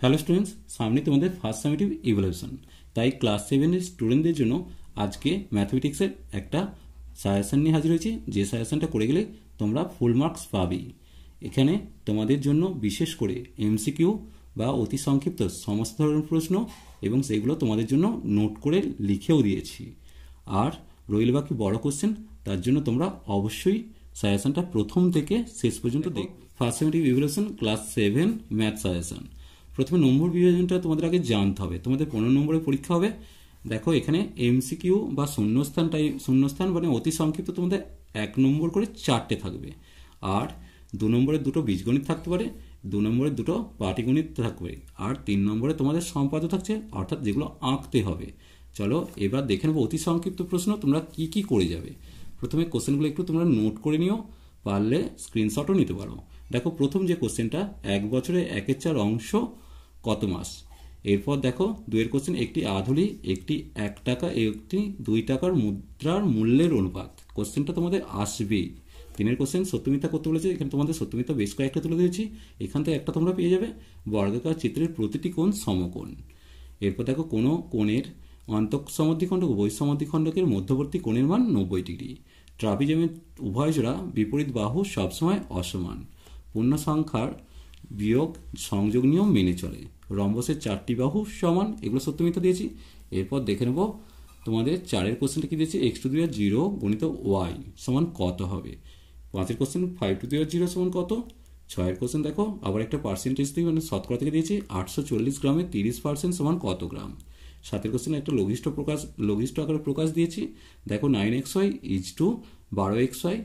Hello students, সামনে তোমাদের first summative evaluation. তাই ক্লাস 7-এর স্টুডেন্টদের জন্য আজকে ম্যাথমেটিক্সের একটা সাজেশন নিয়ে হাজির হয়েছি, যে সাজেশনটা করে গেলে তোমরা ফুল মার্কস পাবেই। এখানে তোমাদের জন্য বিশেষ করে এমসিকিউ বা অতি সংক্ষিপ্ত সমস্ত ধরনের প্রশ্ন এবং সেগুলো তোমাদের জন্য নোট করে লিখেও দিয়েছি। আর রইল বাকি বড় কোশ্চেন, তার জন্য তোমরা অবশ্যই সাজেশনটা প্রথম থেকে শেষ পর্যন্ত দেখ। First summative evaluation class 7 math suggestion. প্রথমে নম্বর বিভাজনটা তোমাদের আগে জানতে হবে। তোমাদের 15 নম্বরের পরীক্ষা হবে। দেখো এখানে এমসিকিউ বা শূন্যস্থান মানে অতি সংক্ষিপ্ত তোমাদের 1 নম্বর করে 4টে থাকবে, আর 2 নম্বরের 2টো বীজগণিত থাকতে পারে, 2 নম্বরের 2টো পাটিগণিত থাকবে, আর 3 নম্বরে তোমাদের সম্পাদ্য থাকছে, অর্থাৎ যেগুলো আঁকতে হবে। চলো এবার দেখে নেবো অতি সংক্ষিপ্ত প্রশ্ন তোমরা কি কি করে যাবে। প্রথমে কোশ্চেনগুলো একটু তোমরা নোট করে নিও, পারলে স্ক্রিনশটও নিতে পারো। দেখো প্রথম যে কোশ্চেনটা, 1 বছরে 1/4 অংশ কত মাস। এরপর দেখো 2 কোশ্চেন, একটি আধুলি একটি 1 টাকা একটি 2 টাকার মুদ্রার মূল্যের অনুপাত। কোশ্চেনটা তোমাদের আসবেই। 3 কোশ্চেন, সত্য মিথ্যা করতে বলেছে। এখানে তোমাদের সত্য মিথ্যা বেশ কয়েকটা তুলে দিয়েছি, এখান থেকে একটা তোমরা পেয়ে যাবে। বর্গাকার চিত্রের প্রতিটি কোণ সমকোণ। এরপর দেখো কোনো কোণের অন্তঃসমদ্বিখণ্ডক ও বহিঃসমদ্বিখণ্ডকের মধ্যবর্তী কোণের মান 90 ডিগ্রি। ট্রাপিজমের উভয় জোড়া বিপরীত বাহু সবসময় অসমান। পূর্ণ সংখ্যার বিয়োগ সংযোগ নিয়ম মেনে চলে। রম্বসের 4টি বাহু সমান। এগুলো সত্য মিথ্যা দিয়েছি। এরপর দেখে নেব তোমাদের 4 কোশ্চেনটা কি দিয়েছি, x টু দি পাওয়ার 0 গুণিত y সমান কত হবে। 5 কোশ্চেন, 5 টু দি পাওয়ার 0 সমান কত। 6 কোশ্চেন দেখো আবার একটা পার্সেন্টেজ দিয়ে মানে শতকরা থেকে দিয়েছি, 840 গ্রামে 30% সমান কত গ্রাম। 7 কোশ্চেন একটা লঘিষ্ঠ আকারে প্রকাশ দিয়েছি। দেখো 9xy ইজ টু 12xy,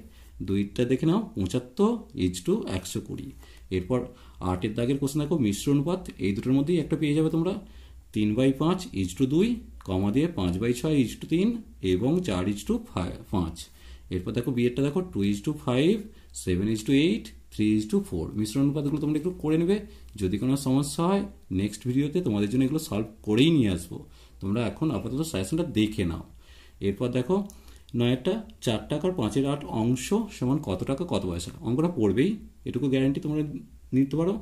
দুইটা দেখে নাও 75 ইজ টু 120। এরপর 8 দাগের কোশ্চেন দেখো মিশ্র অনুপাত, এই দুটোর মধ্যেই একটা পেয়ে যাবে তোমরা। 3/5 ইজ টু 2, কমা দিয়ে 5/6 ইজ টু 3 এবং 4 ইজ টু 5। এরপর দেখো বিয়েরটা দেখো 2 is to 5, 7 is to 8, 3 is to 4। মিশ্র অনুপাতগুলো তোমরা একটু করে নেবে। যদি কোনো সমস্যা হয় নেক্সট ভিডিওতে তোমাদের জন্য এগুলো সলভ করেই নিয়ে আসবো। তোমরা এখন আপাতত সাজেশনটা দেখে নাও। এরপর দেখো 9টা 4 টাকার 5/8 অংশ সমান কত টাকা কত পয়সা। অঙ্কটা পড়বেই, এটুকু গ্যারান্টি তোমরা নিতে পারো।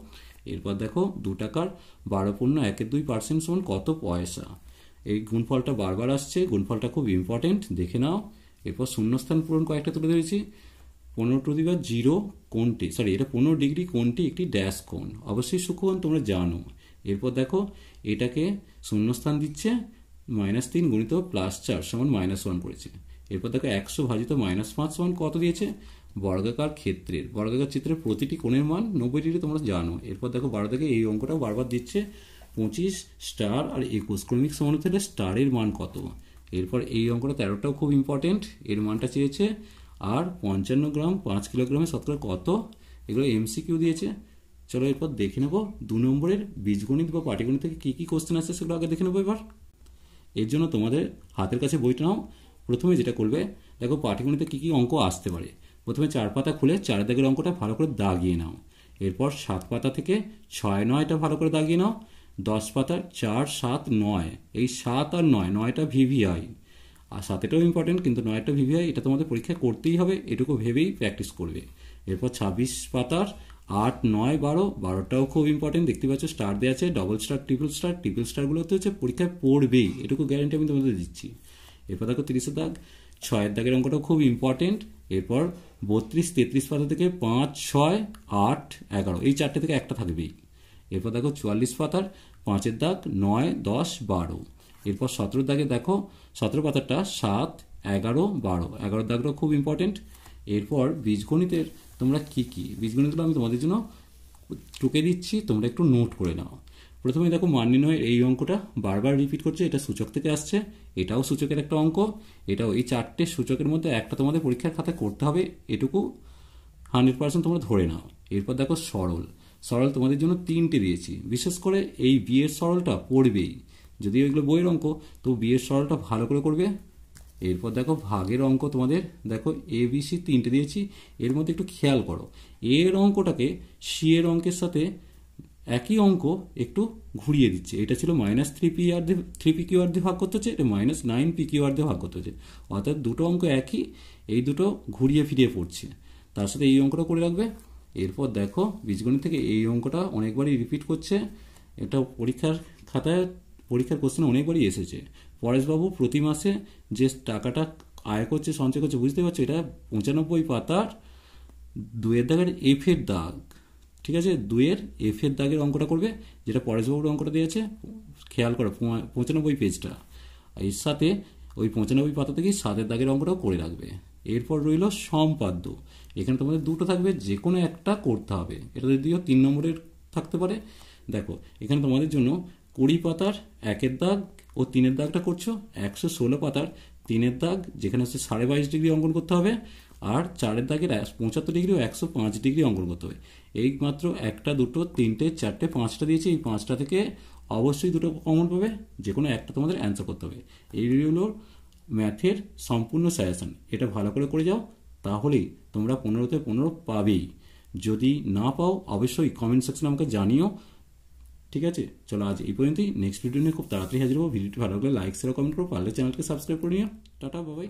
এরপর দেখো 2 টাকার 12.12% সমান কত পয়সা। এই গুণফলটা বারবার আসছে, গুণফলটা খুব ইম্পর্টেন্ট, দেখে নাও। এরপর শূন্যস্থান পূরণ কয়েকটা তুলে ধরেছি। 15 টু দি পাওয়ার 0 কোণটি, এটা 15 ডিগ্রি কোণটি একটি ড্যাশ কোণ, অবশ্যই সূক্ষ্মকোণ তোমরা জানো। এরপর দেখো এটাকে শূন্যস্থান দিচ্ছে -3 গুণিত +4 সমান -1 করেছে। এরপর দেখো 100 ভাজিত -5 সমান কত দিয়েছে। বর্গাকার চিত্রের প্রতিটি কোণের মান 90 ডিগ্রি তোমরা জানো। এরপর দেখো 12 থেকে এই অঙ্কটাও বারবার দিচ্ছে, 25 স্টার আর 21 ক্রমিক সমানুপাতে স্টারের মান কত। এরপর এই অঙ্কটা 13টাও খুব ইম্পর্টেন্ট, এর মানটা চেয়েছে। আর 55 গ্রাম 5 কিলোগ্রামে শতকরা কত। এগুলো এমসিকিউ দিয়েছে। চলো এরপর দেখে নেবো 2 নম্বরের বীজগণিত বা পাটিগণিত থেকে কী কী কোশ্চেন আসছে সেগুলো আগে দেখে নেবো। এবার এর জন্য তোমাদের হাতের কাছে বইটা নাও। প্রথমে যেটা করবে, দেখো পাটিগণিতে কী কী অঙ্ক আসতে পারে। প্রথমে 4 পাতা খুলে 4 দাগের অঙ্কটা ভালো করে দাগিয়ে নাও। এরপর 7 পাতা থেকে 6-9টা ভালো করে দাগিয়ে নাও। 10 পাতার 4, 7, 9, এই 7 আর 9, 9টা ভিভিআই, আর 7টাও ইম্পর্টেন্ট কিন্তু 9টা ভিভিআই, এটা তোমাদের পরীক্ষায় করতেই হবে, এটুকু ভেবেই প্র্যাকটিস করবে। এরপর 26 পাতার 8, 9, 12, 12টাও খুব ইম্পর্টেন্ট, দেখতে পাচ্ছ স্টার দেওয়া আছে, ডবল স্টার ট্রিপল স্টারগুলোতে হচ্ছে পরীক্ষায় পড়বেই, এটুকু গ্যারান্টি আমি তোমাদের দিচ্ছি। এরপর দেখো 30 দাগ, 6 দাগের অঙ্কটাও খুব ইম্পর্টেন্ট। এরপর 32, 33 পাতা থেকে 5, 6, 8, 11, এই 4টে থেকে একটা থাকবেই। এরপর দেখো 44 পাতার 5 দাগ 9, 10, 12। এরপর 17 দাগে দেখো 17 পাতাটা 7, 11, 12, 11 দাগটাও খুব ইম্পর্টেন্ট। এরপর বীজগণিতের তোমরা কী বীজগণিতগুলো আমি তোমাদের জন্য টুকে দিচ্ছি, তোমরা একটু নোট করে নাও। প্রথমে দেখো মান নির্ণয়ের এই অঙ্কটা বারবার রিপিট করছে, এটা সূচক থেকে আসছে, এটাও সূচকের একটা অঙ্ক, এটাও এই 4টে সূচকের মধ্যে একটা তোমাদের পরীক্ষার খাতায় করতে হবে, এটুকু 100% তোমরা ধরে নাও। এরপর দেখো সরল তোমাদের জন্য 3টে দিয়েছি, বিশেষ করে এই বিয়ের সরলটা পড়বেই, যদিও এগুলো বইয়ের অঙ্ক, তো বিয়ের সরলটা ভালো করে করবে। এরপর দেখো ভাগের অঙ্ক তোমাদের দেখো ABC 3টে দিয়েছি, এর মধ্যে একটু খেয়াল করো, এর অঙ্কটাকে সি এর অঙ্কের সাথে একই অঙ্ক একটু ঘুরিয়ে দিচ্ছে। এটা ছিল -3pqr দিয়ে ভাগ করতে হচ্ছে, এটা -9pqr দিয়ে ভাগ করতে হচ্ছে, অর্থাৎ দুটো অঙ্ক একই, এই দুটো ঘুরিয়ে ফিরিয়ে পড়ছে। তার সাথে এই অঙ্কটা করে রাখবে। এরপর দেখো বীজগণিত থেকে এই অঙ্কটা অনেকবারই রিপিট করছে, এটা পরীক্ষার খাতায় পরীক্ষার কোশ্চেন অনেকবারই এসেছে। পরেশবাবু প্রতি মাসে যে টাকাটা আয় করছে সঞ্চয় করছে, বুঝতে পারছো, এটা 95 পাতার 2-এর দাগের এফের দাগ, ঠিক আছে, 2-এর এফের দাগের অঙ্কটা করবে, যেটা পরেশবাবুর অঙ্কটা দিয়েছে, খেয়াল করো 95 পেজটা। এর সাথে ওই 95 পাতা থেকেই 7-এর দাগের অঙ্কটাও করে রাখবে। এরপর রইল সম্পাদ্য। এখানে তোমাদের দুটো থাকবে, যে কোনো একটা করতে হবে। এটা যদিও 3 নম্বরের থাকতে পারে। দেখো এখানে তোমাদের জন্য 20 পাতার 1-এর দাগ ও 3-এর দাগটা করছো, 116 পাতার 3-এর দাগ যেখানে হচ্ছে 22.5 ডিগ্রি অঙ্কন করতে হবে, আর 4-এর দাগের 75 ডিগ্রি ও 105 ডিগ্রি অঙ্কন করতে হবে। এই মাত্র 1টা 2টো 3টে 4টে 5টা দিয়েছি। এই 5টা থেকে অবশ্যই দুটো কমন পাবে, যে কোনো একটা তোমাদের অ্যান্সার করতে হবে। এই হলো ম্যাথের সম্পূর্ণ সাজেশন। এটা ভালো করে করে যাও, তাহলেই তোমরা 15তে 15 পাবেই। যদি না পাও অবশ্যই কমেন্ট সেকশনে আমাকে জানিও, ঠিক আছে। চলো আজ এই পর্যন্তই। নেক্সট ভিডিও নিয়ে খুব তাড়াতাড়ি হাজির হবো। ভিডিওটি ভালো লাগলে লাইক শেয়ার কমেন্ট করো, পারলে চ্যানেলকে সাবস্ক্রাইব করে নিও। Tata, bye bye.